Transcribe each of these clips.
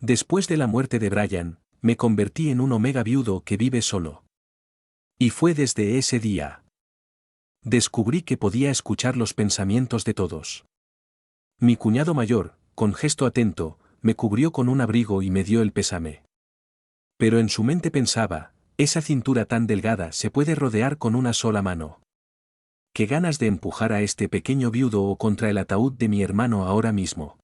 Después de la muerte de Brian, me convertí en un Omega viudo que vive solo. Y fue desde ese día. Descubrí que podía escuchar los pensamientos de todos. Mi cuñado mayor, con gesto atento, me cubrió con un abrigo y me dio el pésame. Pero en su mente pensaba, esa cintura tan delgada se puede rodear con una sola mano. Qué ganas de empujar a este pequeño viudo o contra el ataúd de mi hermano ahora mismo.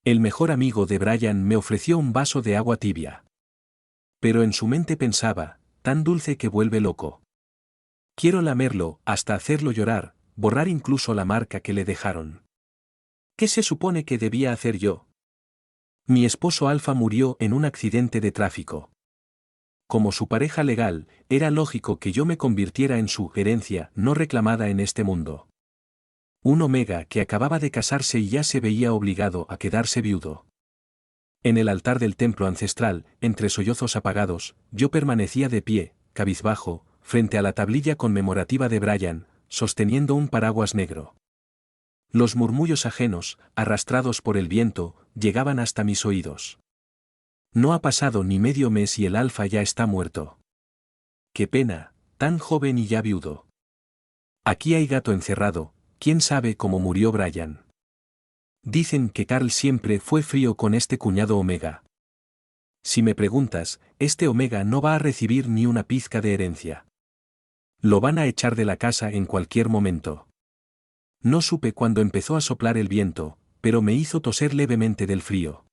El mejor amigo de Brian me ofreció un vaso de agua tibia. Pero en su mente pensaba, tan dulce que vuelve loco. Quiero lamerlo, hasta hacerlo llorar, borrar incluso la marca que le dejaron. ¿Qué se supone que debía hacer yo? Mi esposo Alfa murió en un accidente de tráfico. Como su pareja legal, era lógico que yo me convirtiera en su herencia no reclamada en este mundo. Un Omega que acababa de casarse y ya se veía obligado a quedarse viudo. En el altar del templo ancestral, entre sollozos apagados, yo permanecía de pie, cabizbajo, frente a la tablilla conmemorativa de Brian, sosteniendo un paraguas negro. Los murmullos ajenos, arrastrados por el viento, llegaban hasta mis oídos. No ha pasado ni medio mes y el Alfa ya está muerto. Qué pena, tan joven y ya viudo. Aquí hay gato encerrado, quién sabe cómo murió Brian. Dicen que Carl siempre fue frío con este cuñado Omega. Si me preguntas, este Omega no va a recibir ni una pizca de herencia. Lo van a echar de la casa en cualquier momento. No supe cuándo empezó a soplar el viento, pero me hizo toser levemente del frío.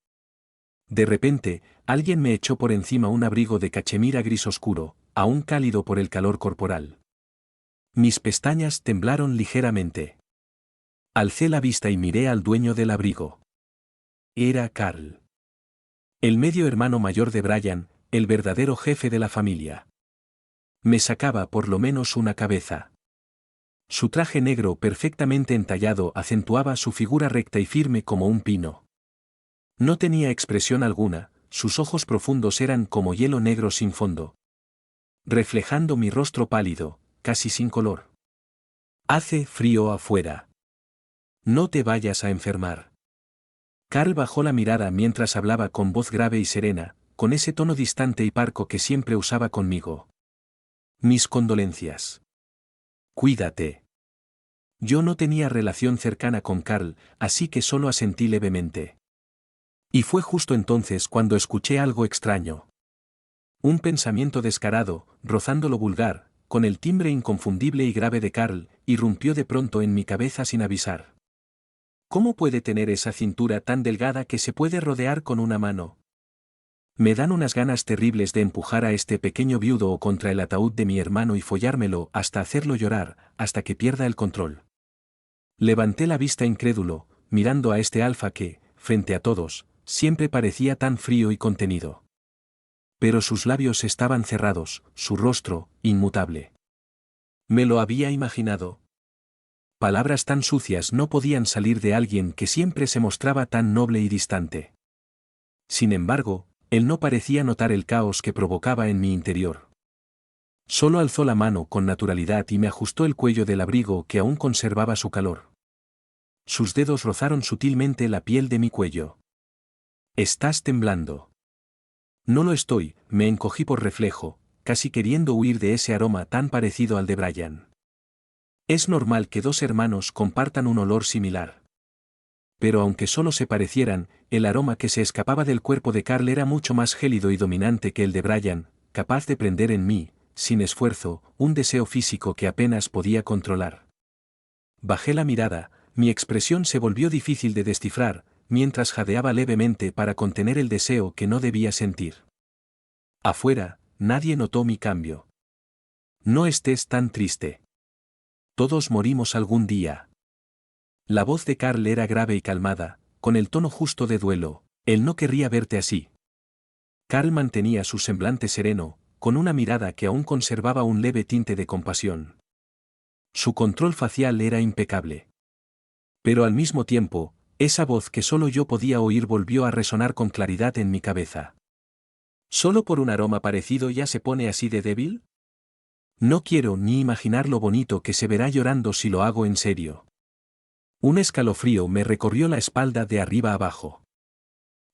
De repente, alguien me echó por encima un abrigo de cachemira gris oscuro, aún cálido por el calor corporal. Mis pestañas temblaron ligeramente. Alcé la vista y miré al dueño del abrigo. Era Carl. El medio hermano mayor de Brian, el verdadero jefe de la familia. Me sacaba por lo menos una cabeza. Su traje negro perfectamente entallado acentuaba su figura recta y firme como un pino. No tenía expresión alguna, sus ojos profundos eran como hielo negro sin fondo, reflejando mi rostro pálido, casi sin color. Hace frío afuera. No te vayas a enfermar. Carl bajó la mirada mientras hablaba con voz grave y serena, con ese tono distante y parco que siempre usaba conmigo. Mis condolencias. Cuídate. Yo no tenía relación cercana con Carl, así que solo asentí levemente. Y fue justo entonces cuando escuché algo extraño. Un pensamiento descarado, rozando lo vulgar, con el timbre inconfundible y grave de Carl, irrumpió de pronto en mi cabeza sin avisar. ¿Cómo puede tener esa cintura tan delgada que se puede rodear con una mano? Me dan unas ganas terribles de empujar a este pequeño viudo o contra el ataúd de mi hermano y follármelo hasta hacerlo llorar, hasta que pierda el control. Levanté la vista incrédulo, mirando a este Alfa que, frente a todos, siempre parecía tan frío y contenido. Pero sus labios estaban cerrados, su rostro, inmutable. Me lo había imaginado. Palabras tan sucias no podían salir de alguien que siempre se mostraba tan noble y distante. Sin embargo, él no parecía notar el caos que provocaba en mi interior. Solo alzó la mano con naturalidad y me ajustó el cuello del abrigo que aún conservaba su calor. Sus dedos rozaron sutilmente la piel de mi cuello. Estás temblando. No lo estoy, me encogí por reflejo, casi queriendo huir de ese aroma tan parecido al de Brian. Es normal que dos hermanos compartan un olor similar. Pero aunque solo se parecieran, el aroma que se escapaba del cuerpo de Carl era mucho más gélido y dominante que el de Brian, capaz de prender en mí, sin esfuerzo, un deseo físico que apenas podía controlar. Bajé la mirada, mi expresión se volvió difícil de descifrar, mientras jadeaba levemente para contener el deseo que no debía sentir. Afuera, nadie notó mi cambio. No estés tan triste. Todos morimos algún día. La voz de Carl era grave y calmada, con el tono justo de duelo, él no querría verte así. Carl mantenía su semblante sereno, con una mirada que aún conservaba un leve tinte de compasión. Su control facial era impecable. Pero al mismo tiempo, esa voz que solo yo podía oír volvió a resonar con claridad en mi cabeza. ¿Solo por un aroma parecido ya se pone así de débil? No quiero ni imaginar lo bonito que se verá llorando si lo hago en serio. Un escalofrío me recorrió la espalda de arriba abajo.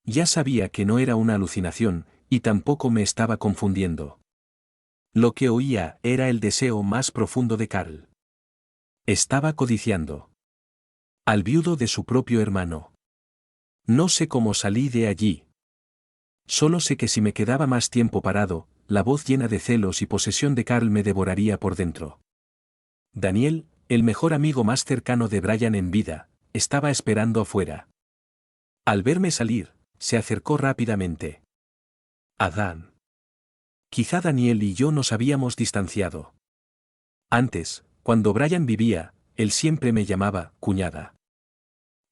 Ya sabía que no era una alucinación, y tampoco me estaba confundiendo. Lo que oía era el deseo más profundo de Karl. Estaba codiciando al viudo de su propio hermano. No sé cómo salí de allí. Solo sé que si me quedaba más tiempo parado, la voz llena de celos y posesión de Karl me devoraría por dentro. Daniel, el mejor amigo más cercano de Brian en vida, estaba esperando afuera. Al verme salir, se acercó rápidamente. Adán. Quizá Daniel y yo nos habíamos distanciado. Antes, cuando Brian vivía, él siempre me llamaba cuñada.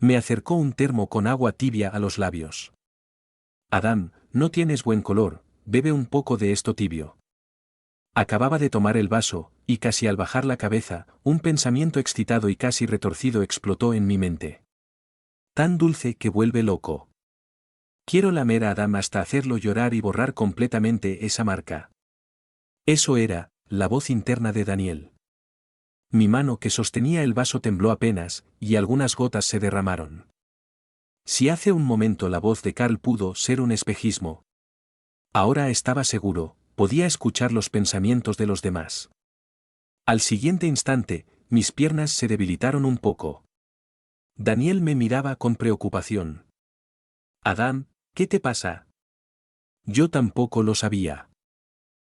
Me acercó un termo con agua tibia a los labios. Adán, no tienes buen color, bebe un poco de esto tibio. Acababa de tomar el vaso, y casi al bajar la cabeza, un pensamiento excitado y casi retorcido explotó en mi mente. Tan dulce que vuelve loco. Quiero lamer a Adán hasta hacerlo llorar y borrar completamente esa marca. Eso era, la voz interna de Daniel. Mi mano que sostenía el vaso tembló apenas, y algunas gotas se derramaron. Si hace un momento la voz de Karl pudo ser un espejismo. Ahora estaba seguro, podía escuchar los pensamientos de los demás. Al siguiente instante, mis piernas se debilitaron un poco. Daniel me miraba con preocupación. Adán, ¿qué te pasa? Yo tampoco lo sabía.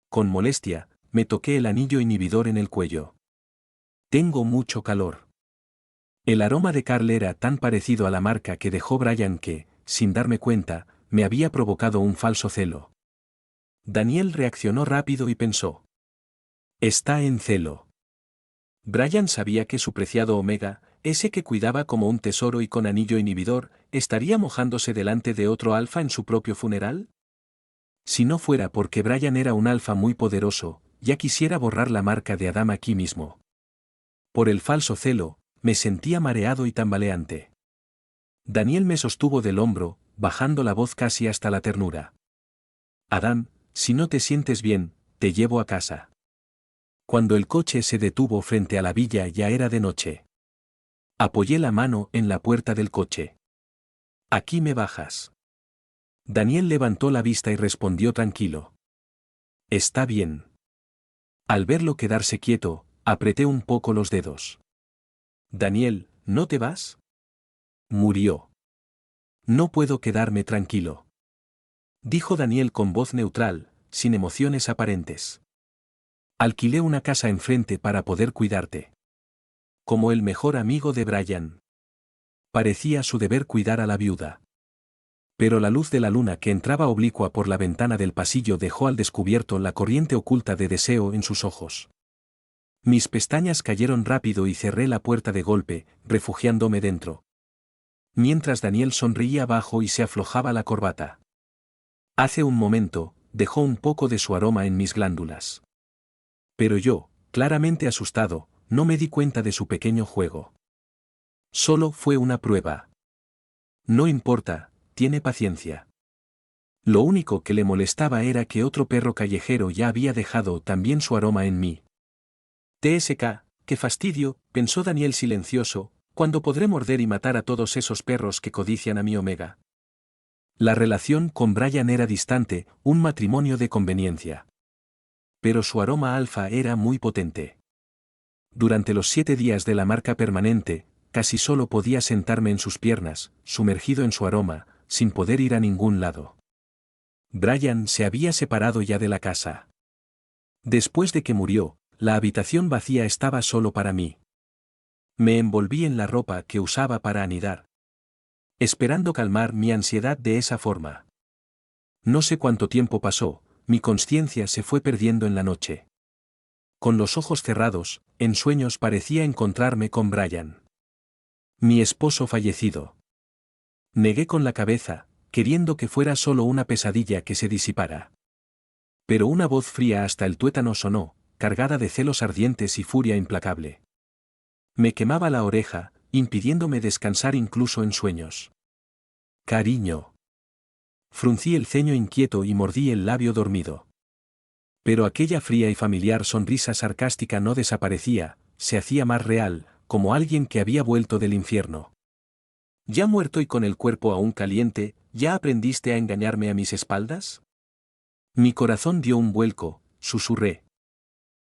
Con molestia, me toqué el anillo inhibidor en el cuello. Tengo mucho calor. El aroma de Karl era tan parecido a la marca que dejó Brian que, sin darme cuenta, me había provocado un falso celo. Daniel reaccionó rápido y pensó. Está en celo. Brian sabía que su preciado Omega, ese que cuidaba como un tesoro y con anillo inhibidor, ¿estaría mojándose delante de otro alfa en su propio funeral? Si no fuera porque Brian era un alfa muy poderoso, ya quisiera borrar la marca de Adam aquí mismo. Por el falso celo, me sentía mareado y tambaleante. Daniel me sostuvo del hombro, bajando la voz casi hasta la ternura. Adán, si no te sientes bien, te llevo a casa. Cuando el coche se detuvo frente a la villa ya era de noche. Apoyé la mano en la puerta del coche. Aquí me bajas. Daniel levantó la vista y respondió tranquilo. Está bien. Al verlo quedarse quieto, apreté un poco los dedos. Daniel, ¿no te vas? Murió. No puedo quedarme tranquilo. Dijo Daniel con voz neutral, sin emociones aparentes. Alquilé una casa enfrente para poder cuidarte. Como el mejor amigo de Brian. Parecía su deber cuidar a la viuda. Pero la luz de la luna que entraba oblicua por la ventana del pasillo dejó al descubierto la corriente oculta de deseo en sus ojos. Mis pestañas cayeron rápido y cerré la puerta de golpe, refugiándome dentro. Mientras Daniel sonreía bajo y se aflojaba la corbata. Hace un momento, dejó un poco de su aroma en mis glándulas. Pero yo, claramente asustado, no me di cuenta de su pequeño juego. Solo fue una prueba. No importa, tiene paciencia. Lo único que le molestaba era que otro perro callejero ya había dejado también su aroma en mí. TSK, qué fastidio, pensó Daniel silencioso, ¿cuándo podré morder y matar a todos esos perros que codician a mi Omega? La relación con Brian era distante, un matrimonio de conveniencia. Pero su aroma alfa era muy potente. Durante los 7 días de la marca permanente, casi solo podía sentarme en sus piernas, sumergido en su aroma, sin poder ir a ningún lado. Brian se había separado ya de la casa. Después de que murió, la habitación vacía estaba solo para mí. Me envolví en la ropa que usaba para anidar, esperando calmar mi ansiedad de esa forma. No sé cuánto tiempo pasó, mi conciencia se fue perdiendo en la noche. Con los ojos cerrados, en sueños parecía encontrarme con Brian. Mi esposo fallecido. Negué con la cabeza, queriendo que fuera solo una pesadilla que se disipara. Pero una voz fría hasta el tuétano sonó, cargada de celos ardientes y furia implacable. Me quemaba la oreja, impidiéndome descansar incluso en sueños. Cariño. Fruncí el ceño inquieto y mordí el labio dormido. Pero aquella fría y familiar sonrisa sarcástica no desaparecía, se hacía más real, como alguien que había vuelto del infierno. Ya muerto y con el cuerpo aún caliente, ¿ya aprendiste a engañarme a mis espaldas? Mi corazón dio un vuelco, susurré.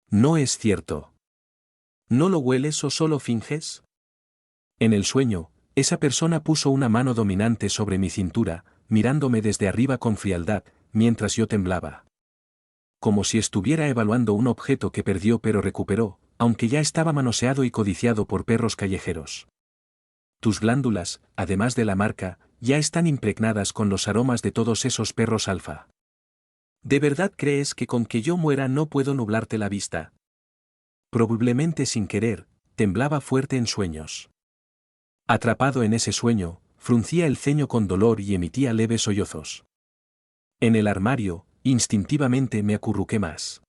No es cierto. ¿No lo hueles o solo finges? En el sueño, esa persona puso una mano dominante sobre mi cintura, mirándome desde arriba con frialdad, mientras yo temblaba. Como si estuviera evaluando un objeto que perdió pero recuperó, aunque ya estaba manoseado y codiciado por perros callejeros. Tus glándulas, además de la marca, ya están impregnadas con los aromas de todos esos perros alfa. ¿De verdad crees que con que yo muera no puedo nublarte la vista? Probablemente sin querer, temblaba fuerte en sueños. Atrapado en ese sueño, fruncía el ceño con dolor y emitía leves sollozos. En el armario, instintivamente me acurruqué más.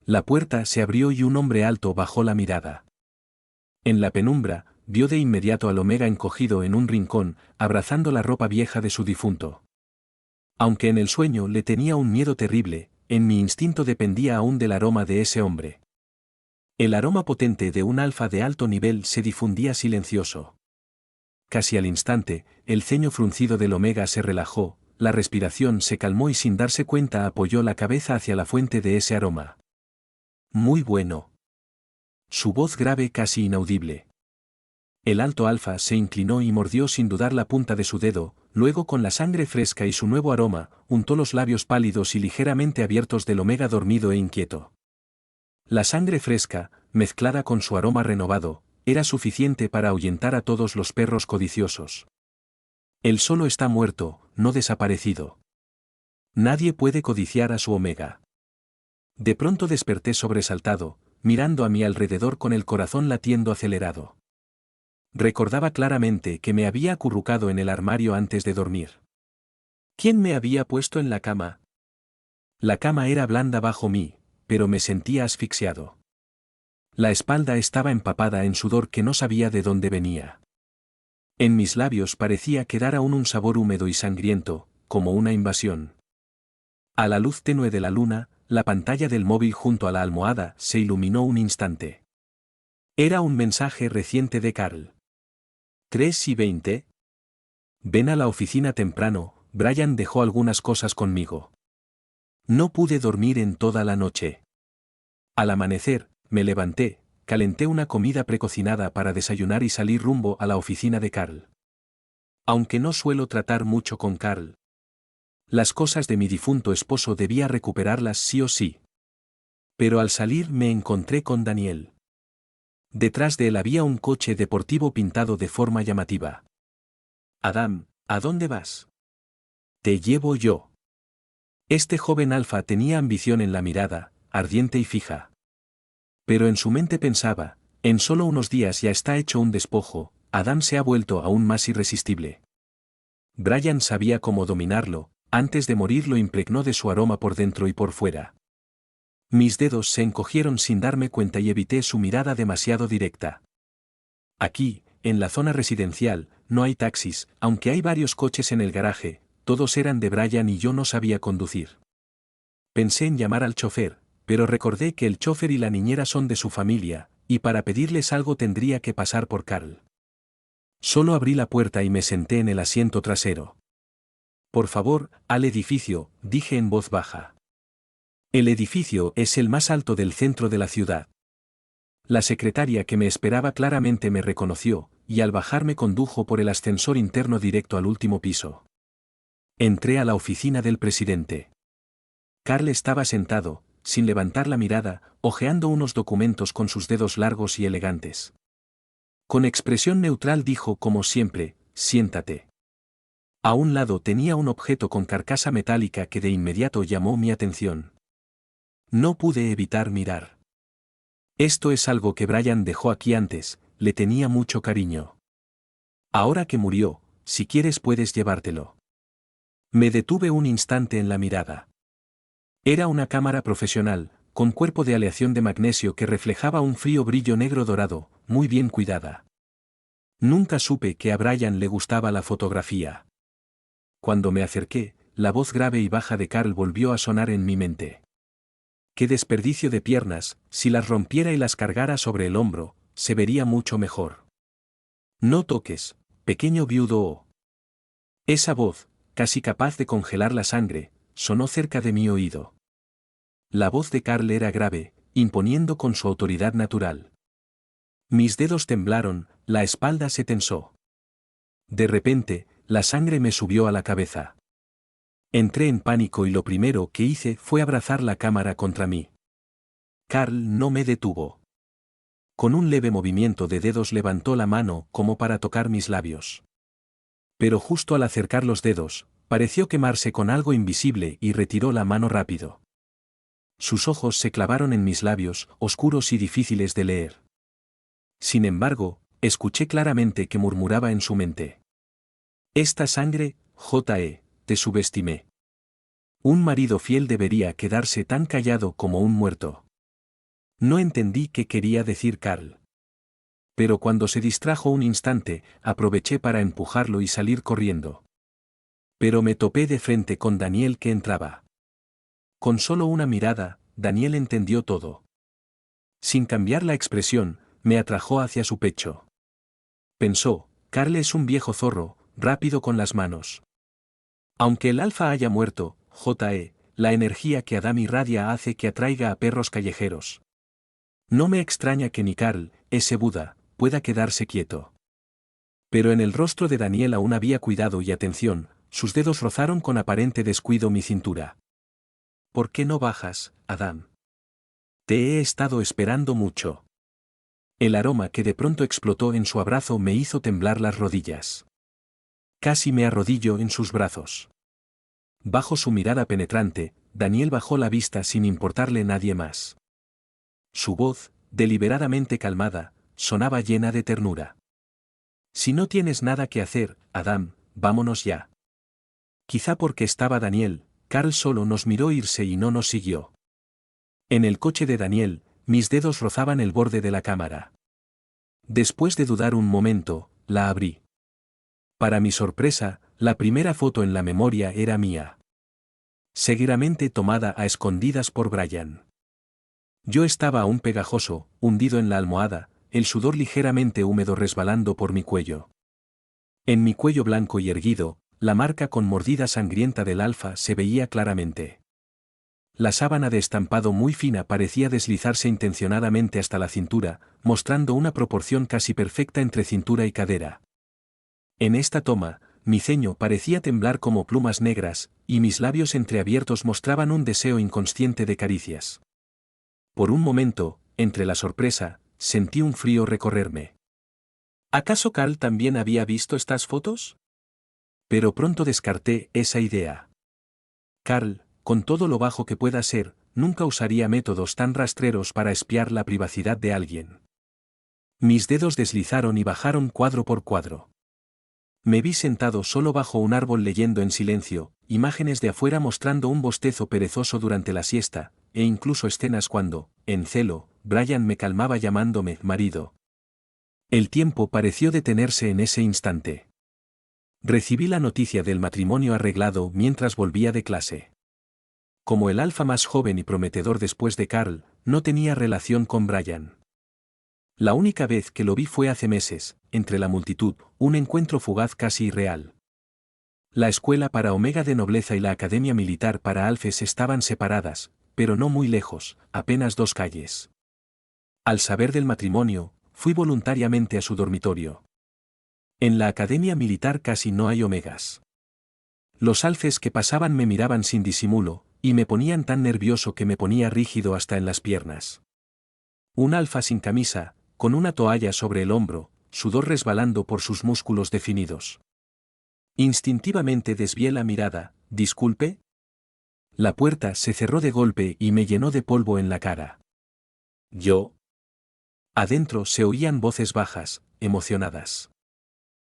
La puerta se abrió y un hombre alto bajó la mirada. En la penumbra, vio de inmediato al Omega encogido en un rincón, abrazando la ropa vieja de su difunto. Aunque en el sueño le tenía un miedo terrible, en mi instinto dependía aún del aroma de ese hombre. El aroma potente de un alfa de alto nivel se difundía silencioso. Casi al instante, el ceño fruncido del Omega se relajó, la respiración se calmó y sin darse cuenta apoyó la cabeza hacia la fuente de ese aroma. Muy bueno. Su voz grave casi inaudible. El alto alfa se inclinó y mordió sin dudar la punta de su dedo, luego con la sangre fresca y su nuevo aroma, untó los labios pálidos y ligeramente abiertos del Omega dormido e inquieto. La sangre fresca, mezclada con su aroma renovado, era suficiente para ahuyentar a todos los perros codiciosos. Él solo está muerto, no desaparecido. Nadie puede codiciar a su Omega. De pronto desperté sobresaltado, mirando a mi alrededor con el corazón latiendo acelerado. Recordaba claramente que me había acurrucado en el armario antes de dormir. ¿Quién me había puesto en la cama? La cama era blanda bajo mí, pero me sentía asfixiado. La espalda estaba empapada en sudor que no sabía de dónde venía. En mis labios parecía quedar aún un sabor húmedo y sangriento, como una invasión. A la luz tenue de la luna, la pantalla del móvil junto a la almohada se iluminó un instante. Era un mensaje reciente de Carl. 3:20. Ven a la oficina temprano, Brian dejó algunas cosas conmigo. No pude dormir en toda la noche. Al amanecer, me levanté, calenté una comida precocinada para desayunar y salí rumbo a la oficina de Carl. Aunque no suelo tratar mucho con Carl. Las cosas de mi difunto esposo debía recuperarlas sí o sí. Pero al salir me encontré con Daniel. Detrás de él había un coche deportivo pintado de forma llamativa. Adam, ¿a dónde vas? Te llevo yo. Este joven alfa tenía ambición en la mirada, ardiente y fija. Pero en su mente pensaba, en solo unos días ya está hecho un despojo, Adam se ha vuelto aún más irresistible. Brian sabía cómo dominarlo, antes de morir lo impregnó de su aroma por dentro y por fuera. Mis dedos se encogieron sin darme cuenta y evité su mirada demasiado directa. Aquí, en la zona residencial, no hay taxis, aunque hay varios coches en el garaje, todos eran de Brian y yo no sabía conducir. Pensé en llamar al chofer, pero recordé que el chofer y la niñera son de su familia, y para pedirles algo tendría que pasar por Carl. Solo abrí la puerta y me senté en el asiento trasero. Por favor, al edificio, dije en voz baja. El edificio es el más alto del centro de la ciudad. La secretaria que me esperaba claramente me reconoció, y al bajar me condujo por el ascensor interno directo al último piso. Entré a la oficina del presidente. Carl estaba sentado, sin levantar la mirada, hojeando unos documentos con sus dedos largos y elegantes. Con expresión neutral dijo como siempre, siéntate. A un lado tenía un objeto con carcasa metálica que de inmediato llamó mi atención. No pude evitar mirar. Esto es algo que Brian dejó aquí antes, le tenía mucho cariño. Ahora que murió, si quieres puedes llevártelo. Me detuve un instante en la mirada. Era una cámara profesional, con cuerpo de aleación de magnesio que reflejaba un frío brillo negro dorado, muy bien cuidada. Nunca supe que a Brian le gustaba la fotografía. Cuando me acerqué, la voz grave y baja de Carl volvió a sonar en mi mente. Qué desperdicio de piernas, si las rompiera y las cargara sobre el hombro, se vería mucho mejor. No toques, pequeño viudo O. Esa voz, casi capaz de congelar la sangre, sonó cerca de mi oído. La voz de Carl era grave, imponiendo con su autoridad natural. Mis dedos temblaron, la espalda se tensó. De repente, la sangre me subió a la cabeza. Entré en pánico y lo primero que hice fue abrazar la cámara contra mí. Carl no me detuvo. Con un leve movimiento de dedos levantó la mano como para tocar mis labios. Pero justo al acercar los dedos, pareció quemarse con algo invisible y retiró la mano rápido. Sus ojos se clavaron en mis labios, oscuros y difíciles de leer. Sin embargo, escuché claramente que murmuraba en su mente. Esta sangre, J.E., te subestimé. Un marido fiel debería quedarse tan callado como un muerto. No entendí qué quería decir Carl. Pero cuando se distrajo un instante, aproveché para empujarlo y salir corriendo. Pero me topé de frente con Daniel que entraba. Con solo una mirada, Daniel entendió todo. Sin cambiar la expresión, me atrajo hacia su pecho. Pensó, Carl es un viejo zorro, rápido con las manos. Aunque el alfa haya muerto, J.E., la energía que Adam irradia hace que atraiga a perros callejeros. No me extraña que ni Carl, ese Buda, pueda quedarse quieto. Pero en el rostro de Daniel aún había cuidado y atención, sus dedos rozaron con aparente descuido mi cintura. ¿Por qué no bajas, Adam? Te he estado esperando mucho. El aroma que de pronto explotó en su abrazo me hizo temblar las rodillas. Casi me arrodillo en sus brazos. Bajo su mirada penetrante, Daniel bajó la vista sin importarle nadie más. Su voz, deliberadamente calmada, sonaba llena de ternura. Si no tienes nada que hacer, Adam, vámonos ya. Quizá porque estaba Daniel, Carl solo nos miró irse y no nos siguió. En el coche de Daniel, mis dedos rozaban el borde de la cámara. Después de dudar un momento, la abrí. Para mi sorpresa, la primera foto en la memoria era mía. Seguramente tomada a escondidas por Brian. Yo estaba aún pegajoso, hundido en la almohada, el sudor ligeramente húmedo resbalando por mi cuello. En mi cuello blanco y erguido, la marca con mordida sangrienta del alfa se veía claramente. La sábana de estampado muy fina parecía deslizarse intencionadamente hasta la cintura, mostrando una proporción casi perfecta entre cintura y cadera. En esta toma, mi ceño parecía temblar como plumas negras, y mis labios entreabiertos mostraban un deseo inconsciente de caricias. Por un momento, entre la sorpresa, sentí un frío recorrerme. ¿Acaso Carl también había visto estas fotos? Pero pronto descarté esa idea. Carl, con todo lo bajo que pueda ser, nunca usaría métodos tan rastreros para espiar la privacidad de alguien. Mis dedos deslizaron y bajaron cuadro por cuadro. Me vi sentado solo bajo un árbol leyendo en silencio, imágenes de afuera mostrando un bostezo perezoso durante la siesta, e incluso escenas cuando, en celo, Brian me calmaba llamándome marido. El tiempo pareció detenerse en ese instante. Recibí la noticia del matrimonio arreglado mientras volvía de clase. Como el alfa más joven y prometedor después de Carl, no tenía relación con Brian. La única vez que lo vi fue hace meses, entre la multitud, un encuentro fugaz casi irreal. La escuela para Omega de Nobleza y la academia militar para Alfes estaban separadas, pero no muy lejos, apenas 2 calles. Al saber del matrimonio, fui voluntariamente a su dormitorio. En la academia militar casi no hay omegas. Los alfes que pasaban me miraban sin disimulo, y me ponían tan nervioso que me ponía rígido hasta en las piernas. Un alfa sin camisa, con una toalla sobre el hombro, sudor resbalando por sus músculos definidos. Instintivamente desvié la mirada, ¿disculpe? La puerta se cerró de golpe y me llenó de polvo en la cara. ¿Yo? Adentro se oían voces bajas, emocionadas.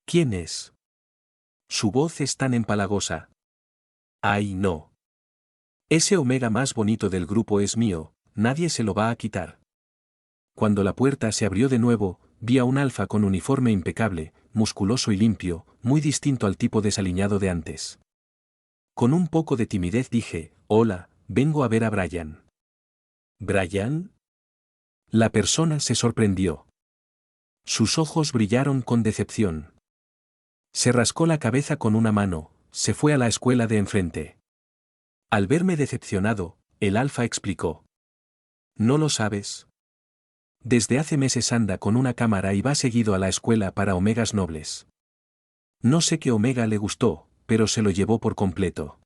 ¿Quién es? Su voz es tan empalagosa. ¡Ay, no! Ese omega más bonito del grupo es mío, nadie se lo va a quitar. Cuando la puerta se abrió de nuevo, vi a un alfa con uniforme impecable, musculoso y limpio, muy distinto al tipo desaliñado de antes. Con un poco de timidez dije, hola, vengo a ver a Brian. ¿Brian? La persona se sorprendió. Sus ojos brillaron con decepción. Se rascó la cabeza con una mano, se fue a la escuela de enfrente. Al verme decepcionado, el alfa explicó. ¿No lo sabes? Desde hace meses anda con una cámara y va seguido a la escuela para omegas nobles. No sé qué omega le gustó, pero se lo llevó por completo.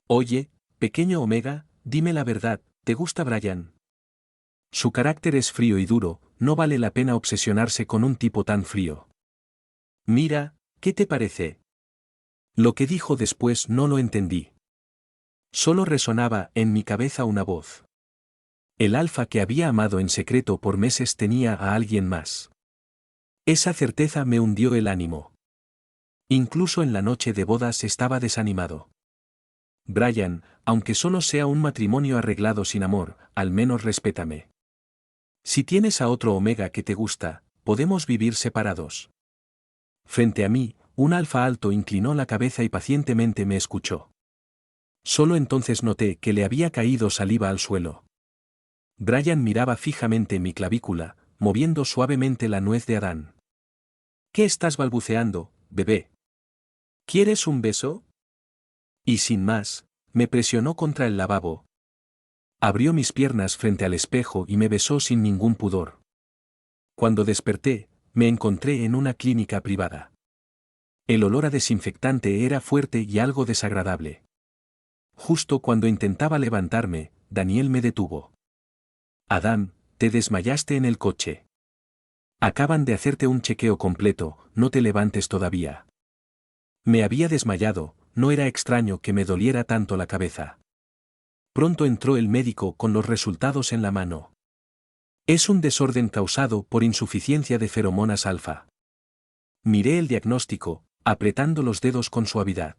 Oye, pequeño omega, dime la verdad, ¿te gusta Brian? Su carácter es frío y duro, no vale la pena obsesionarse con un tipo tan frío. Mira, ¿qué te parece? Lo que dijo después no lo entendí. Solo resonaba en mi cabeza una voz. El alfa que había amado en secreto por meses tenía a alguien más. Esa certeza me hundió el ánimo. Incluso en la noche de bodas estaba desanimado. Brian, aunque solo sea un matrimonio arreglado sin amor, al menos respétame. Si tienes a otro omega que te gusta, podemos vivir separados. Frente a mí, un alfa alto inclinó la cabeza y pacientemente me escuchó. Solo entonces noté que le había caído saliva al suelo. Brian miraba fijamente mi clavícula, moviendo suavemente la nuez de Adán. ¿Qué estás balbuceando, bebé? ¿Quieres un beso? Y sin más, me presionó contra el lavabo. Abrió mis piernas frente al espejo y me besó sin ningún pudor. Cuando desperté, me encontré en una clínica privada. El olor a desinfectante era fuerte y algo desagradable. Justo cuando intentaba levantarme, Daniel me detuvo. Adán, te desmayaste en el coche. Acaban de hacerte un chequeo completo, no te levantes todavía. Me había desmayado, no era extraño que me doliera tanto la cabeza. Pronto entró el médico con los resultados en la mano. Es un desorden causado por insuficiencia de feromonas alfa. Miré el diagnóstico, apretando los dedos con suavidad.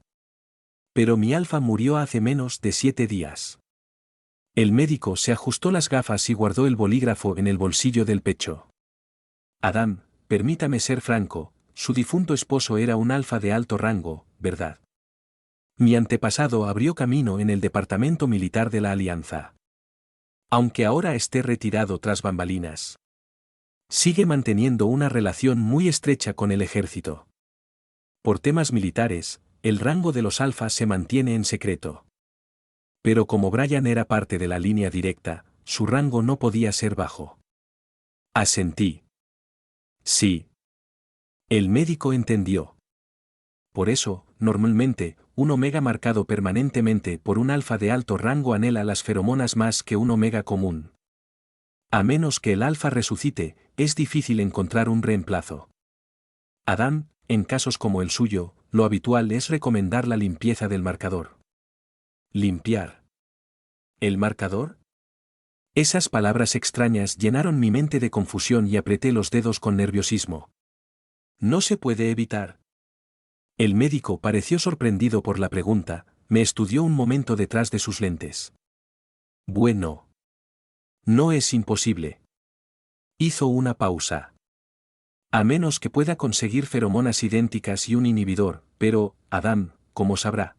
Pero mi alfa murió hace menos de 7 días. El médico se ajustó las gafas y guardó el bolígrafo en el bolsillo del pecho. Adán, permítame ser franco, su difunto esposo era un alfa de alto rango, ¿verdad? Mi antepasado abrió camino en el departamento militar de la Alianza. Aunque ahora esté retirado tras bambalinas, sigue manteniendo una relación muy estrecha con el ejército. Por temas militares, el rango de los alfas se mantiene en secreto. Pero como Brian era parte de la línea directa, su rango no podía ser bajo. Asentí. Sí. El médico entendió. Por eso, normalmente, un omega marcado permanentemente por un alfa de alto rango anhela las feromonas más que un omega común. A menos que el alfa resucite, es difícil encontrar un reemplazo. Adán, en casos como el suyo, lo habitual es recomendar la limpieza del marcador. ¿Limpiar el marcador? Esas palabras extrañas llenaron mi mente de confusión y apreté los dedos con nerviosismo. No se puede evitar. El médico pareció sorprendido por la pregunta, me estudió un momento detrás de sus lentes. Bueno. No es imposible. Hizo una pausa. A menos que pueda conseguir feromonas idénticas y un inhibidor, pero, Adán, ¿cómo sabrá?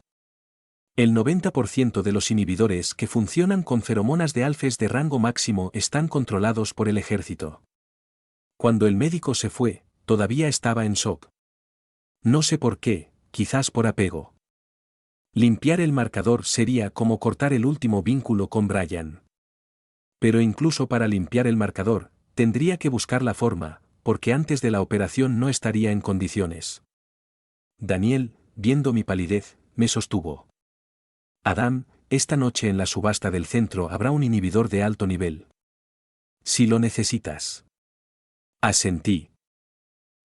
El 90% de los inhibidores que funcionan con feromonas de alfes de rango máximo están controlados por el ejército. Cuando el médico se fue, todavía estaba en shock. No sé por qué, quizás por apego. Limpiar el marcador sería como cortar el último vínculo con Brian. Pero incluso para limpiar el marcador, tendría que buscar la forma, porque antes de la operación no estaría en condiciones. Daniel, viendo mi palidez, me sostuvo. Adán, esta noche en la subasta del centro habrá un inhibidor de alto nivel. Si lo necesitas. Asentí.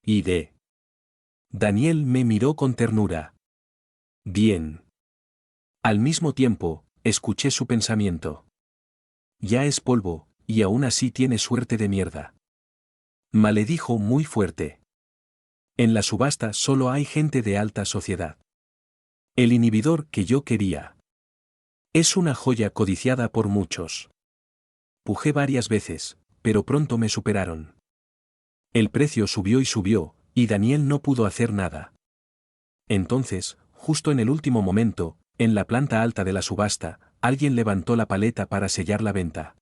Iré. Daniel me miró con ternura. Bien. Al mismo tiempo, escuché su pensamiento. Ya es polvo, y aún así tiene suerte de mierda. Maledijo muy fuerte. En la subasta solo hay gente de alta sociedad. El inhibidor que yo quería. Es una joya codiciada por muchos. Pujé varias veces, pero pronto me superaron. El precio subió y subió, y Daniel no pudo hacer nada. Entonces, justo en el último momento, en la planta alta de la subasta, alguien levantó la paleta para sellar la venta.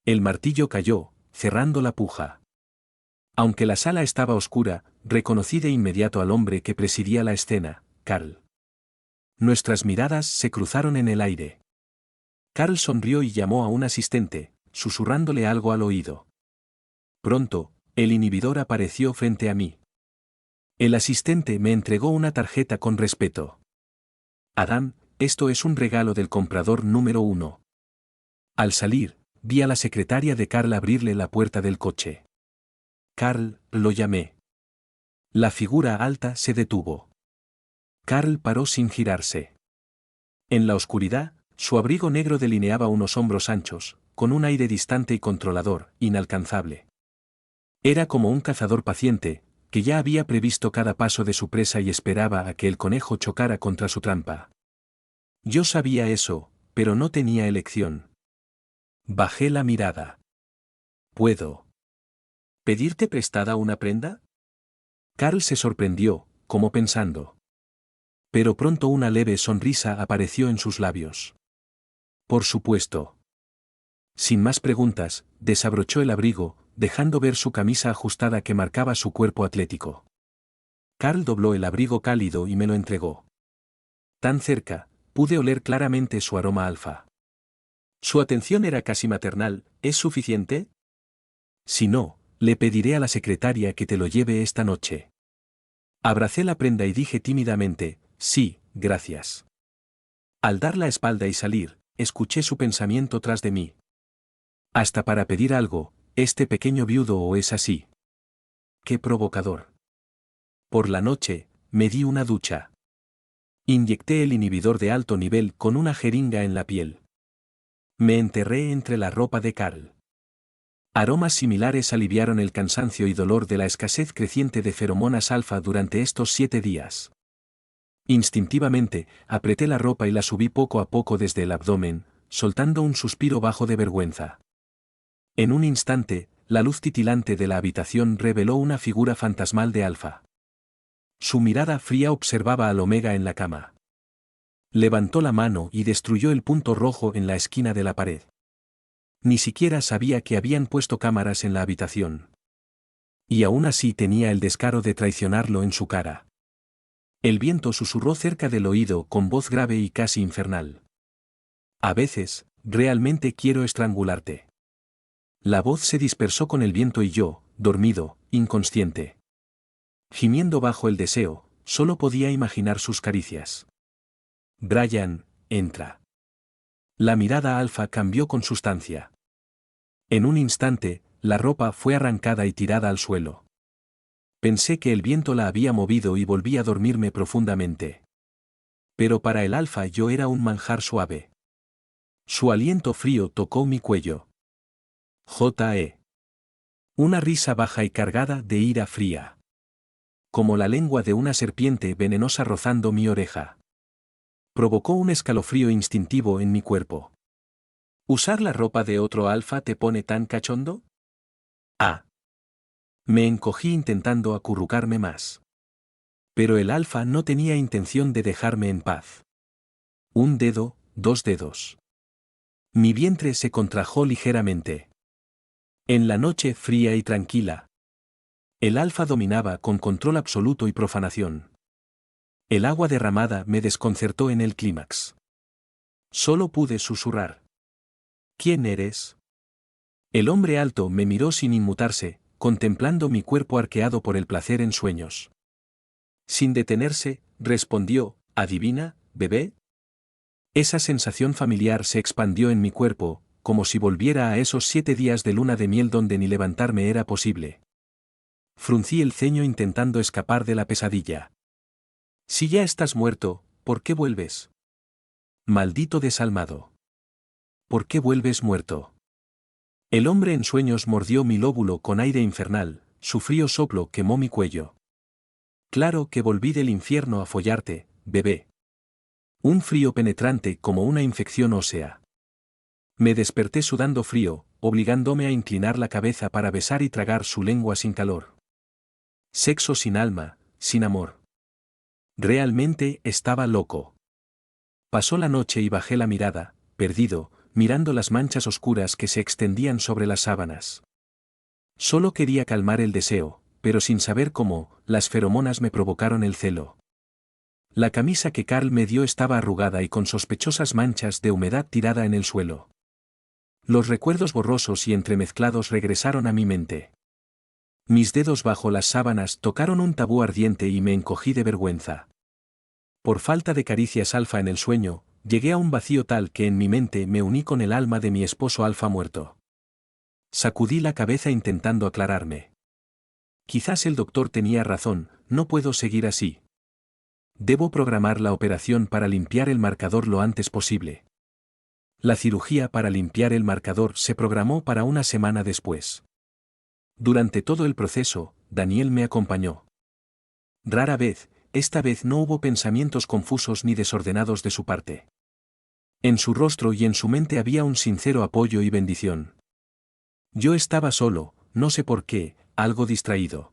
El martillo cayó, cerrando la puja. Aunque la sala estaba oscura, reconocí de inmediato al hombre que presidía la escena, Karl. Nuestras miradas se cruzaron en el aire. Karl sonrió y llamó a un asistente, susurrándole algo al oído. Pronto, el inhibidor apareció frente a mí. El asistente me entregó una tarjeta con respeto. Adam, esto es un regalo del comprador número 1. Al salir, vi a la secretaria de Karl abrirle la puerta del coche. Karl, lo llamé. La figura alta se detuvo. Karl paró sin girarse. En la oscuridad, su abrigo negro delineaba unos hombros anchos, con un aire distante y controlador, inalcanzable. Era como un cazador paciente, que ya había previsto cada paso de su presa y esperaba a que el conejo chocara contra su trampa. Yo sabía eso, pero no tenía elección. Bajé la mirada. ¿Puedo pedirte prestada una prenda? Karl se sorprendió, como pensando. Pero pronto una leve sonrisa apareció en sus labios. Por supuesto. Sin más preguntas, desabrochó el abrigo, dejando ver su camisa ajustada que marcaba su cuerpo atlético. Karl dobló el abrigo cálido y me lo entregó. Tan cerca, pude oler claramente su aroma alfa. Su atención era casi maternal. ¿Es suficiente? Si no, le pediré a la secretaria que te lo lleve esta noche. Abracé la prenda y dije tímidamente, sí, gracias. Al dar la espalda y salir, escuché su pensamiento tras de mí. Hasta para pedir algo, este pequeño viudo o es así. ¡Qué provocador! Por la noche, me di una ducha. Inyecté el inhibidor de alto nivel con una jeringa en la piel. Me enterré entre la ropa de Karl. Aromas similares aliviaron el cansancio y dolor de la escasez creciente de feromonas alfa durante estos 7 días. Instintivamente, apreté la ropa y la subí poco a poco desde el abdomen, soltando un suspiro bajo de vergüenza. En un instante, la luz titilante de la habitación reveló una figura fantasmal de alfa. Su mirada fría observaba al Omega en la cama. Levantó la mano y destruyó el punto rojo en la esquina de la pared. Ni siquiera sabía que habían puesto cámaras en la habitación. Y aún así tenía el descaro de traicionarlo en su cara. El viento susurró cerca del oído con voz grave y casi infernal. A veces, realmente quiero estrangularte. La voz se dispersó con el viento y yo, dormido, inconsciente. Gimiendo bajo el deseo, solo podía imaginar sus caricias. Brian, entra. La mirada alfa cambió con sustancia. En un instante, la ropa fue arrancada y tirada al suelo. Pensé que el viento la había movido y volví a dormirme profundamente. Pero para el alfa yo era un manjar suave. Su aliento frío tocó mi cuello. J.E. Una risa baja y cargada de ira fría. Como la lengua de una serpiente venenosa rozando mi oreja. Provocó un escalofrío instintivo en mi cuerpo. ¿Usar la ropa de otro alfa te pone tan cachondo? Ah. Me encogí intentando acurrucarme más. Pero el alfa no tenía intención de dejarme en paz. Un dedo, 2 dedos. Mi vientre se contrajo ligeramente. En la noche fría y tranquila, el alfa dominaba con control absoluto y profanación. El agua derramada me desconcertó en el clímax. Solo pude susurrar. ¿Quién eres? El hombre alto me miró sin inmutarse, contemplando mi cuerpo arqueado por el placer en sueños. Sin detenerse, respondió, ¿adivina, bebé? Esa sensación familiar se expandió en mi cuerpo, como si volviera a esos 7 días de luna de miel donde ni levantarme era posible. Fruncí el ceño intentando escapar de la pesadilla. Si ya estás muerto, ¿por qué vuelves? Maldito desalmado. ¿Por qué vuelves muerto? El hombre en sueños mordió mi lóbulo con aire infernal, su frío soplo quemó mi cuello. Claro que volví del infierno a follarte, bebé. Un frío penetrante como una infección ósea. Me desperté sudando frío, obligándome a inclinar la cabeza para besar y tragar su lengua sin calor. Sexo sin alma, sin amor. Realmente estaba loco. Pasó la noche y bajé la mirada, perdido, mirando las manchas oscuras que se extendían sobre las sábanas. Solo quería calmar el deseo, pero sin saber cómo, las feromonas me provocaron el celo. La camisa que Carl me dio estaba arrugada y con sospechosas manchas de humedad tirada en el suelo. Los recuerdos borrosos y entremezclados regresaron a mi mente. Mis dedos bajo las sábanas tocaron un tabú ardiente y me encogí de vergüenza. Por falta de caricias alfa en el sueño, llegué a un vacío tal que en mi mente me uní con el alma de mi esposo alfa muerto. Sacudí la cabeza intentando aclararme. Quizás el doctor tenía razón, no puedo seguir así. Debo programar la operación para limpiar el marcador lo antes posible. La cirugía para limpiar el marcador se programó para una semana después. Durante todo el proceso, Daniel me acompañó. Rara vez, esta vez no hubo pensamientos confusos ni desordenados de su parte. En su rostro y en su mente había un sincero apoyo y bendición. Yo estaba solo, no sé por qué, algo distraído.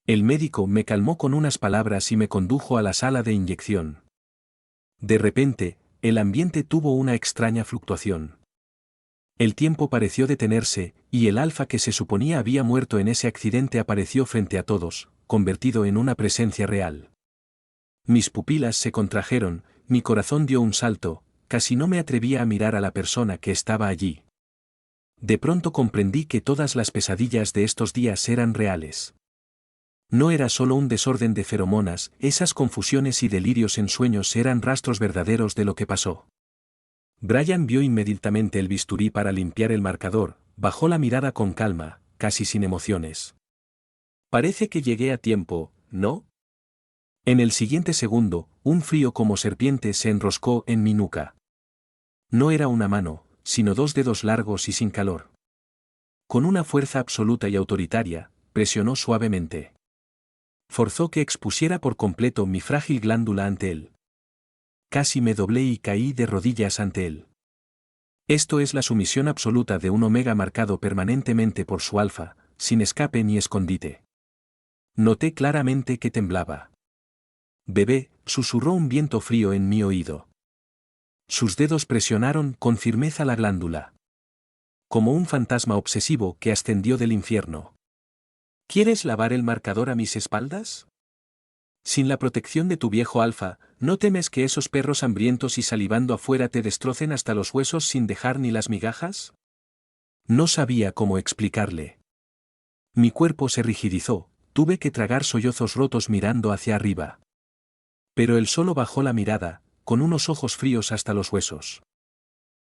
El médico me calmó con unas palabras y me condujo a la sala de inyección. De repente, el ambiente tuvo una extraña fluctuación. El tiempo pareció detenerse, y el alfa que se suponía había muerto en ese accidente apareció frente a todos, convertido en una presencia real. Mis pupilas se contrajeron, mi corazón dio un salto, casi no me atrevía a mirar a la persona que estaba allí. De pronto comprendí que todas las pesadillas de estos días eran reales. No era solo un desorden de feromonas, esas confusiones y delirios en sueños eran rastros verdaderos de lo que pasó. Brian vio inmediatamente el bisturí para limpiar el marcador, bajó la mirada con calma, casi sin emociones. Parece que llegué a tiempo, ¿no? En el siguiente segundo, un frío como serpiente se enroscó en mi nuca. No era una mano, sino dos dedos largos y sin calor. Con una fuerza absoluta y autoritaria, presionó suavemente. Forzó que expusiera por completo mi frágil glándula ante él. Casi me doblé y caí de rodillas ante él. Esto es la sumisión absoluta de un omega marcado permanentemente por su alfa, sin escape ni escondite. Noté claramente que temblaba. Bebé, susurró un viento frío en mi oído. Sus dedos presionaron con firmeza la glándula. Como un fantasma obsesivo que ascendió del infierno. ¿Quieres lavar el marcador a mis espaldas? Sin la protección de tu viejo alfa, ¿no temes que esos perros hambrientos y salivando afuera te destrocen hasta los huesos sin dejar ni las migajas? No sabía cómo explicarle. Mi cuerpo se rigidizó, tuve que tragar sollozos rotos mirando hacia arriba. Pero él solo bajó la mirada, con unos ojos fríos hasta los huesos.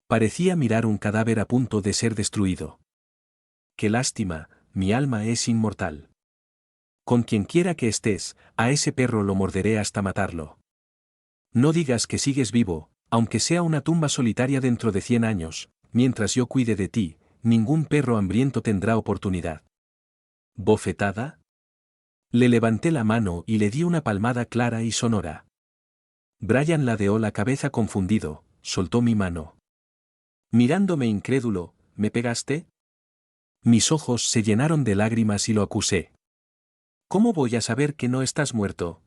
Parecía mirar un cadáver a punto de ser destruido. Qué lástima, mi alma es inmortal. Con quien quiera que estés, a ese perro lo morderé hasta matarlo. No digas que sigues vivo, aunque sea una tumba solitaria dentro de 100 años, mientras yo cuide de ti, ningún perro hambriento tendrá oportunidad. ¿Bofetada? Le levanté la mano y le di una palmada clara y sonora. Brian ladeó la cabeza confundido, soltó mi mano. Mirándome incrédulo, ¿me pegaste? Mis ojos se llenaron de lágrimas y lo acusé. ¿Cómo voy a saber que no estás muerto?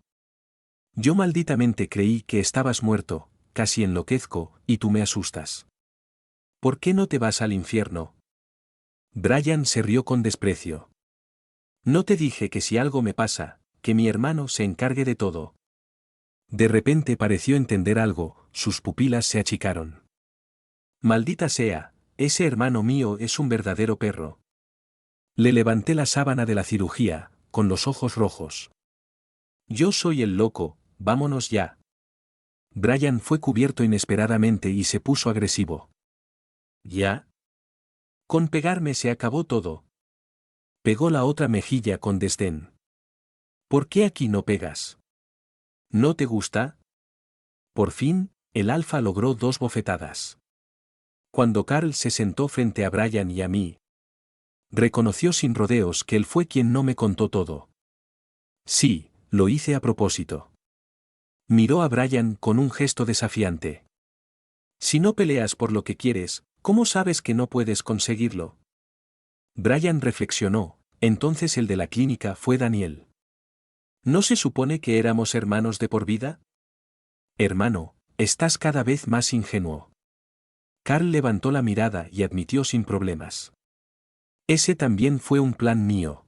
Yo malditamente creí que estabas muerto, casi enloquezco, y tú me asustas. ¿Por qué no te vas al infierno? Brian se rió con desprecio. No te dije que si algo me pasa, que mi hermano se encargue de todo. De repente pareció entender algo, sus pupilas se achicaron. Maldita sea, ese hermano mío es un verdadero perro. Le levanté la sábana de la cirugía, con los ojos rojos. Yo soy el loco, vámonos ya. Brian fue cubierto inesperadamente y se puso agresivo. ¿Ya? Con pegarme se acabó todo. Pegó la otra mejilla con desdén. ¿Por qué aquí no pegas? ¿No te gusta? Por fin, el alfa logró 2 bofetadas. Cuando Carl se sentó frente a Brian y a mí, reconoció sin rodeos que él fue quien no me contó todo. Sí, lo hice a propósito. Miró a Brian con un gesto desafiante. Si no peleas por lo que quieres, ¿cómo sabes que no puedes conseguirlo? Brian reflexionó, entonces el de la clínica fue Daniel. ¿No se supone que éramos hermanos de por vida? Hermano, estás cada vez más ingenuo. Carl levantó la mirada y admitió sin problemas. Ese también fue un plan mío.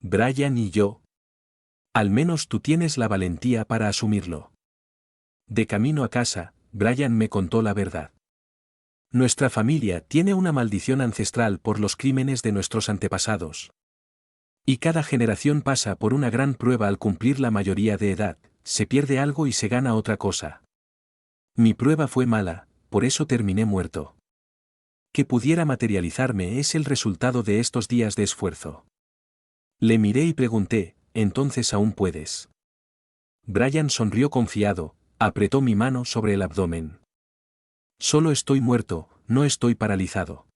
Brian y yo. Al menos tú tienes la valentía para asumirlo. De camino a casa, Brian me contó la verdad. Nuestra familia tiene una maldición ancestral por los crímenes de nuestros antepasados. Y cada generación pasa por una gran prueba al cumplir la mayoría de edad, se pierde algo y se gana otra cosa. Mi prueba fue mala, por eso terminé muerto. Que pudiera materializarme es el resultado de estos días de esfuerzo. Le miré y pregunté, ¿entonces aún puedes? Brian sonrió confiado, apretó mi mano sobre el abdomen. Solo estoy muerto, no estoy paralizado.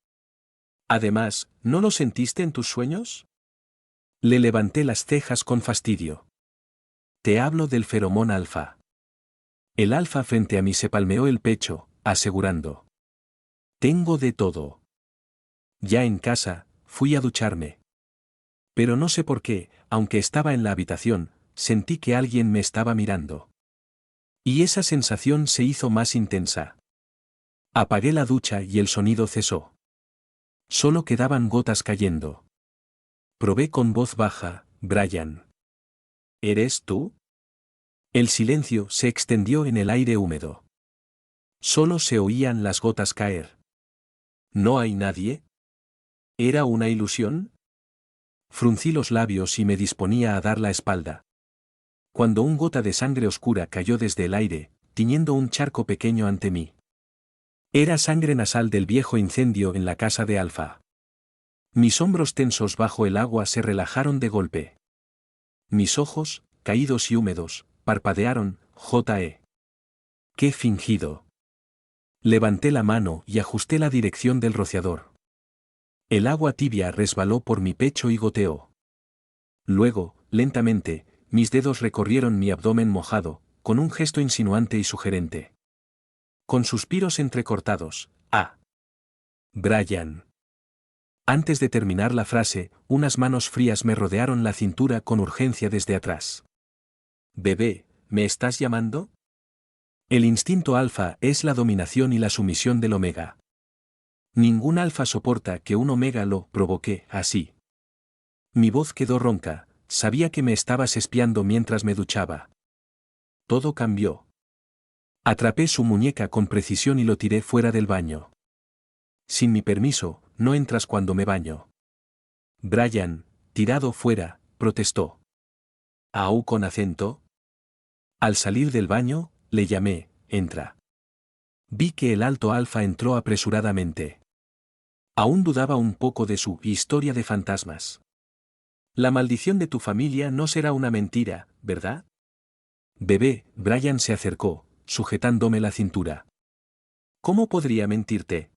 Además, ¿no lo sentiste en tus sueños? Le levanté las cejas con fastidio. Te hablo del feromón alfa. El alfa frente a mí se palmeó el pecho, asegurando. Tengo de todo. Ya en casa, fui a ducharme. Pero no sé por qué, aunque estaba en la habitación, sentí que alguien me estaba mirando. Y esa sensación se hizo más intensa. Apagué la ducha y el sonido cesó. Solo quedaban gotas cayendo. Probé con voz baja, Brian. ¿Eres tú? El silencio se extendió en el aire húmedo. Solo se oían las gotas caer. ¿No hay nadie? ¿Era una ilusión? Fruncí los labios y me disponía a dar la espalda. Cuando un gota de sangre oscura cayó desde el aire, tiñendo un charco pequeño ante mí. Era sangre nasal del viejo incendio en la casa de Alfa. Mis hombros tensos bajo el agua se relajaron de golpe. Mis ojos, caídos y húmedos, parpadearon, J.E. ¡Qué fingido! Levanté la mano y ajusté la dirección del rociador. El agua tibia resbaló por mi pecho y goteó. Luego, lentamente, mis dedos recorrieron mi abdomen mojado, con un gesto insinuante y sugerente. Con suspiros entrecortados, ¡ah! Brian. Antes de terminar la frase, unas manos frías me rodearon la cintura con urgencia desde atrás. Bebé, ¿me estás llamando? El instinto alfa es la dominación y la sumisión del omega. Ningún alfa soporta que un omega lo provoque así. Mi voz quedó ronca, sabía que me estabas espiando mientras me duchaba. Todo cambió. Atrapé su muñeca con precisión y lo tiré fuera del baño. Sin mi permiso, no entras cuando me baño. Brian, tirado fuera, protestó. ¿Aú con acento? Al salir del baño, le llamé, entra. Vi que el alto alfa entró apresuradamente. Aún dudaba un poco de su historia de fantasmas. La maldición de tu familia no será una mentira, ¿verdad? Bebé, Brian se acercó, sujetándome la cintura. ¿Cómo podría mentirte?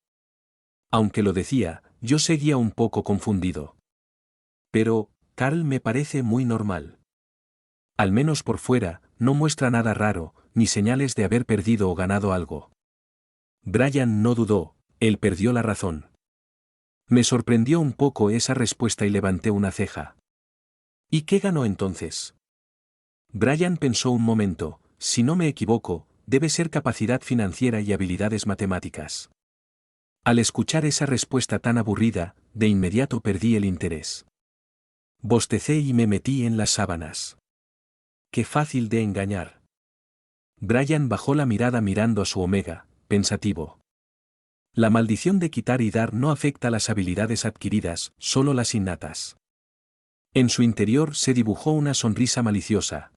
Aunque lo decía, yo seguía un poco confundido. Pero, Carl me parece muy normal. Al menos por fuera, no muestra nada raro, ni señales de haber perdido o ganado algo. Brian no dudó, él perdió la razón. Me sorprendió un poco esa respuesta y levanté una ceja. ¿Y qué ganó entonces? Brian pensó un momento, si no me equivoco, debe ser capacidad financiera y habilidades matemáticas. Al escuchar esa respuesta tan aburrida, de inmediato perdí el interés. Bostecé y me metí en las sábanas. Qué fácil de engañar. Brian bajó la mirada mirando a su omega, pensativo. La maldición de quitar y dar no afecta las habilidades adquiridas, solo las innatas. En su interior se dibujó una sonrisa maliciosa.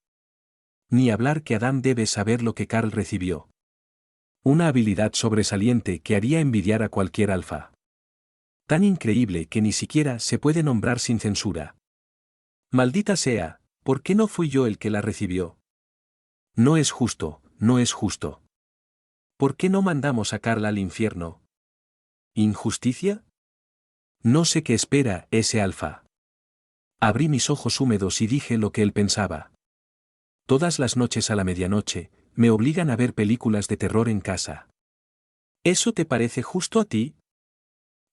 Ni hablar que Adán debe saber lo que Carl recibió. Una habilidad sobresaliente que haría envidiar a cualquier alfa. Tan increíble que ni siquiera se puede nombrar sin censura. Maldita sea, ¿por qué no fui yo el que la recibió? No es justo, no es justo. ¿Por qué no mandamos a Carl al infierno? ¿Injusticia? No sé qué espera ese alfa. Abrí mis ojos húmedos y dije lo que él pensaba. Todas las noches a la medianoche, me obligan a ver películas de terror en casa. ¿Eso te parece justo a ti?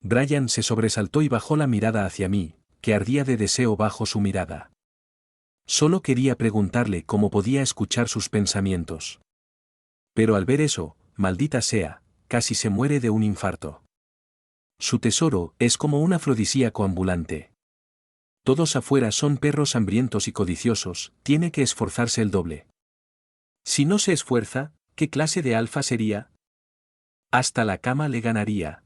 Brian se sobresaltó y bajó la mirada hacia mí, que ardía de deseo bajo su mirada. Solo quería preguntarle cómo podía escuchar sus pensamientos. Pero al ver eso, maldita sea, casi se muere de un infarto. Su tesoro es como un afrodisíaco ambulante. Todos afuera son perros hambrientos y codiciosos, tiene que esforzarse el doble. Si no se esfuerza, ¿qué clase de alfa sería? Hasta la cama le ganaría.